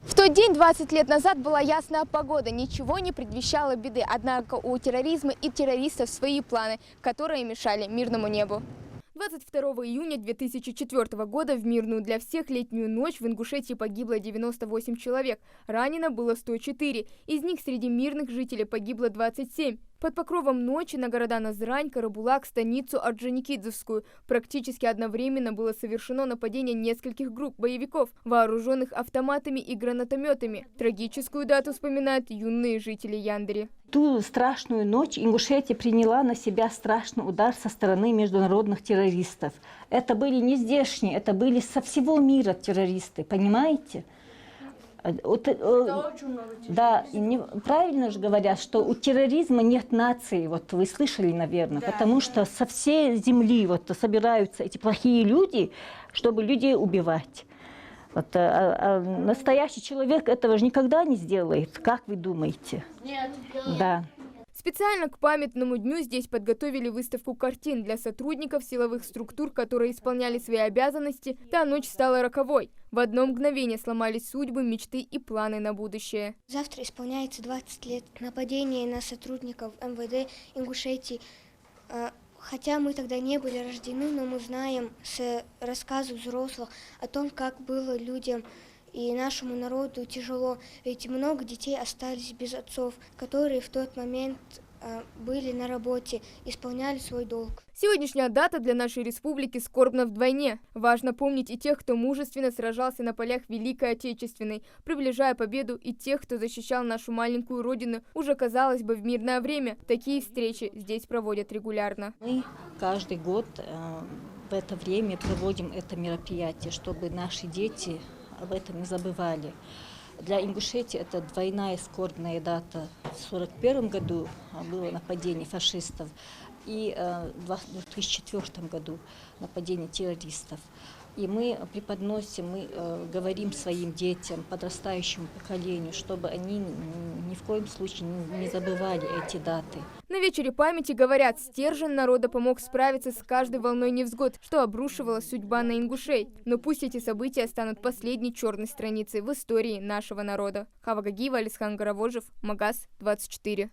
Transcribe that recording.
В тот день, 20 лет назад, была ясная погода, ничего не предвещало беды. Однако у терроризма и террористов свои планы, которые мешали мирному небу. 22 июня 2004 года в мирную для всех летнюю ночь в Ингушетии погибло 98 человек, ранено было 104, из них среди мирных жителей погибло 27. Под покровом ночи на города Назрань, Карабулак, станицу Орджоникидзевскую практически одновременно было совершено нападение нескольких групп боевиков, вооруженных автоматами и гранатометами. Трагическую дату вспоминают юные жители Яндери. Ту страшную ночь Ингушетия приняла на себя страшный удар со стороны международных террористов. Это были не здешние, это были со всего мира террористы, понимаете? Да, и правильно же говорят, что у терроризма нет нации, вот вы слышали, наверное, да, потому что со всей земли вот собираются эти плохие люди, чтобы людей убивать. Вот, настоящий человек этого же никогда не сделает, как вы думаете? Нет. Да. Специально к памятному дню здесь подготовили выставку картин для сотрудников силовых структур, которые исполняли свои обязанности. Та ночь стала роковой. В одно мгновение сломались судьбы, мечты и планы на будущее. Завтра исполняется 20 лет нападения на сотрудников МВД Ингушетии. Хотя мы тогда не были рождены, но мы знаем с рассказов взрослых о том, как было людям и нашему народу тяжело. Ведь много детей остались без отцов, которые в тот момент были на работе, исполняли свой долг. Сегодняшняя дата для нашей республики скорбна вдвойне. Важно помнить и тех, кто мужественно сражался на полях Великой Отечественной, приближая победу, и тех, кто защищал нашу маленькую родину уже, казалось бы, в мирное время. Такие встречи здесь проводят регулярно. Мы каждый год в это время проводим это мероприятие, чтобы наши дети об этом не забывали. Для Ингушетии это двойная скорбная дата. В 1941 году было нападение фашистов и в 2004 году нападение террористов. И мы преподносим, мы говорим своим детям, подрастающему поколению, чтобы они ни в коем случае не забывали эти даты. На вечере памяти говорят, стержень народа помог справиться с каждой волной невзгод, что обрушивала судьба на ингушей. Но пусть эти события станут последней черной страницей в истории нашего народа. Хава Гагиева, Алисхан Гаравожев, Магаз 24.